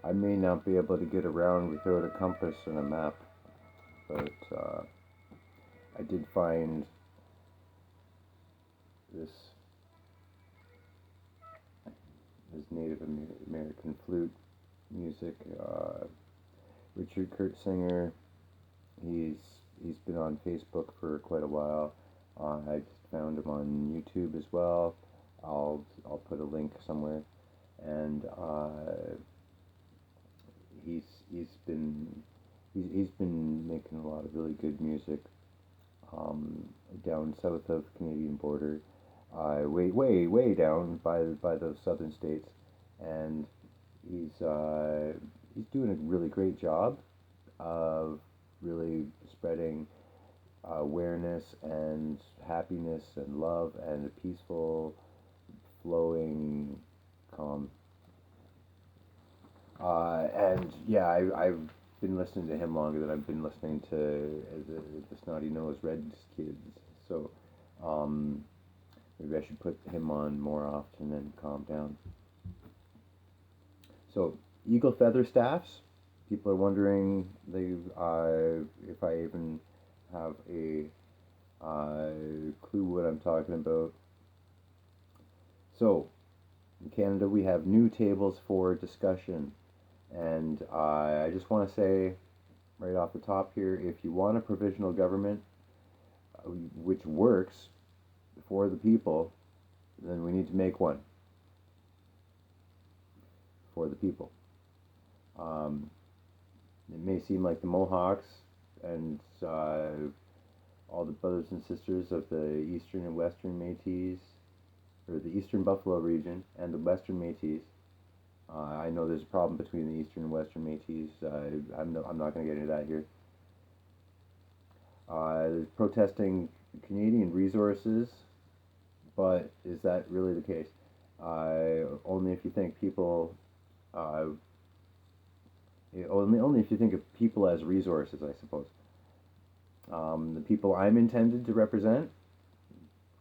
I may not be able to get around without a compass and a map, but I did find this Native American flute music. Richard Kurtzinger, he's he's been on Facebook for quite a while. I just found him on YouTube as well. I'll put a link somewhere, and he's he's been he's been making a lot of really good music um, down south of Canadian border, way down by those southern states, and he's doing a really great job of really spreading awareness and happiness and love and a peaceful, flowing, calm. And yeah, I've been listening to him longer than I've been listening to the Snotty Nose Reds kids. So um, maybe I should put him on more often and calm down. So eagle feather staffs. People are wondering if I even have a clue what I'm talking about. So in Canada, we have new tables for discussion. And I just want to say right off the top here, if you want a provisional government which works for the people, then we need to make one for the people. Um, it may seem like the Mohawks and all the brothers and sisters of the Eastern and Western Métis, or the Eastern Buffalo region and the Western Métis. I know there's a problem between the Eastern and Western Métis. I'm not going to get into that here. Protesting Canadian resources, but is that really the case? Only if you think people, uh, only if you think of people as resources, I suppose. The people I'm intended to represent,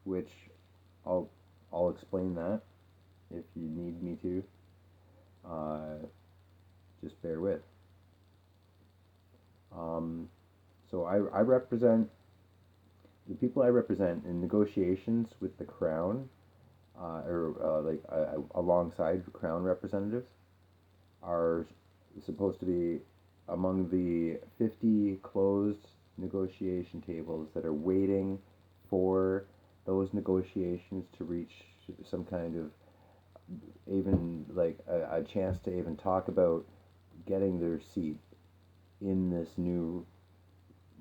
which I'll I'll explain that if you need me to. Uh, just bear with. Um, so I represent the people I represent in negotiations with the Crown, alongside Crown representatives, are supposed to be among the 50 closed negotiation tables that are waiting for those negotiations to reach some kind of even like a chance to even talk about getting their seat in this new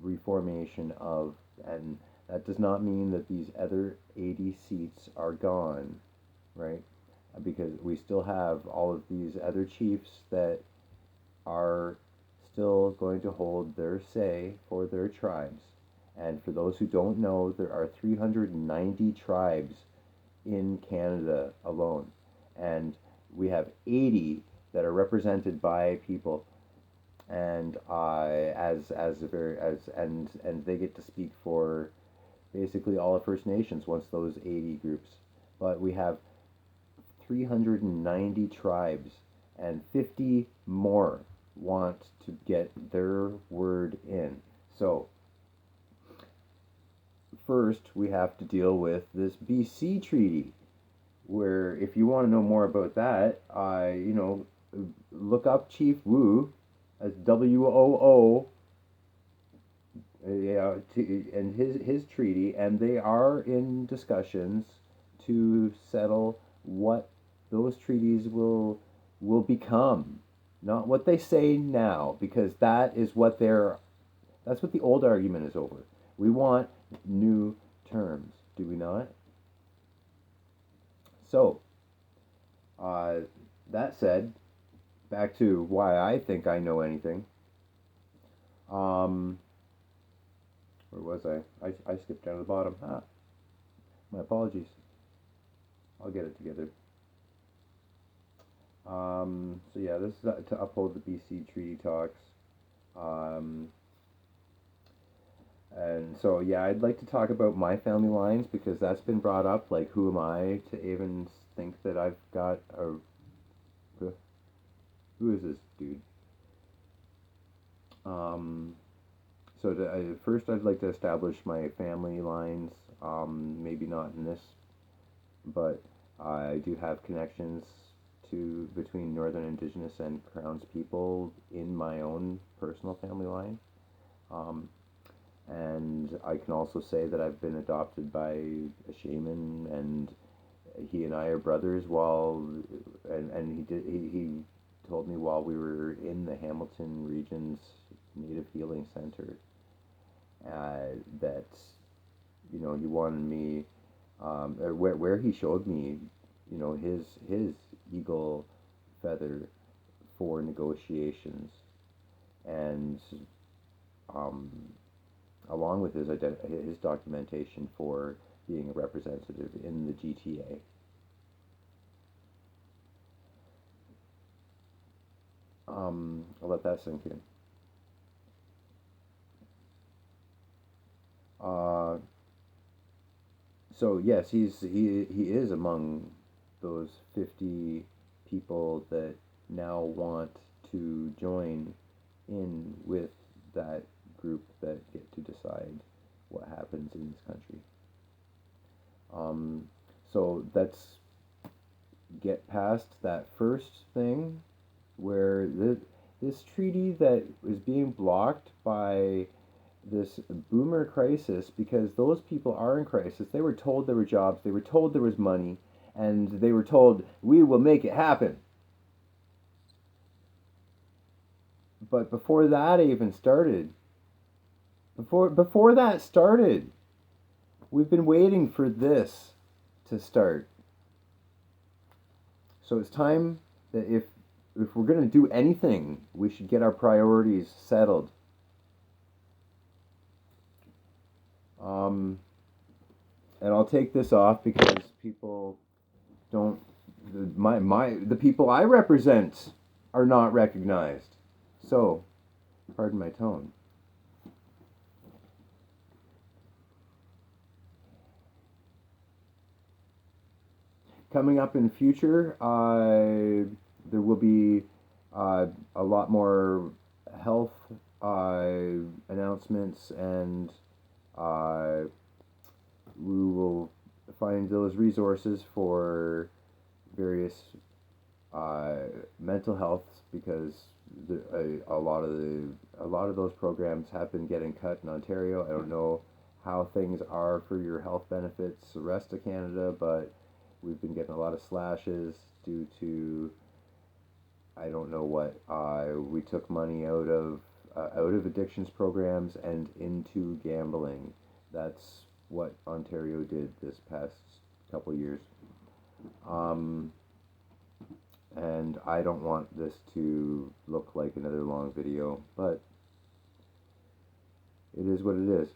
reformation of, and that does not mean that these other 80 seats are gone, right? Because we still have all of these other chiefs that are still going to hold their say for their tribes. And for those who don't know, there are 390 tribes in Canada alone. And we have 80 that are represented by people, and as a very as and they get to speak for basically all of First Nations once those 80 groups. But we have 390 tribes, and 50 more want to get their word in. So first we have to deal with this BC treaty, where if you want to know more about that, look up Chief Woo as WOO, yeah, and his treaty, and they are in discussions to settle what those treaties will become, not what they say now, because that's what the old argument is over. We want new terms, do we not? So, uh, that said, back to why I think I know anything. Um, where was I? I skipped down to the bottom. My apologies. I'll get it together. So yeah, this is to uphold the BC treaty talks. Um, and so yeah, I'd like to talk about my family lines because that's been brought up. Like, who am I to even think that I've got a Who is this dude? Um, First, I'd like to establish my family lines. Maybe not in this, but I do have connections to between Northern Indigenous and Crown's people in my own personal family line. Um, and I can also say that I've been adopted by a shaman, and he and I are brothers. And he told me while we were in the Hamilton Region's Native Healing Center that he wanted me, where he showed me his eagle feather for negotiations, and um, along with his documentation for being a representative in the GTA. I'll let that sink in. Uh, so yes, he is among those 50 people that now want to join in with that group that get to decide what happens in this country. Um, so let's get past that first thing where this treaty that is being blocked by this boomer crisis, because those people are in crisis. They were told there were jobs, they were told there was money, and they were told we will make it happen. But before that even started, before that started, we've been waiting for this to start. So it's time that if we're going to do anything, we should get our priorities settled. Um, and I'll take this off because people don't the people I represent are not recognized. So, pardon my tone. Coming up in the future, there will be a lot more health announcements, and uh, we will find those resources for various uh, mental health, because a lot of those programs have been getting cut in Ontario. I don't know how things are for your health benefits the rest of Canada, but we've been getting a lot of slashes due to I don't know what. We took money out of addictions programs and into gambling. That's what Ontario did this past couple years. Um, and I don't want this to look like another long video, but it is what it is.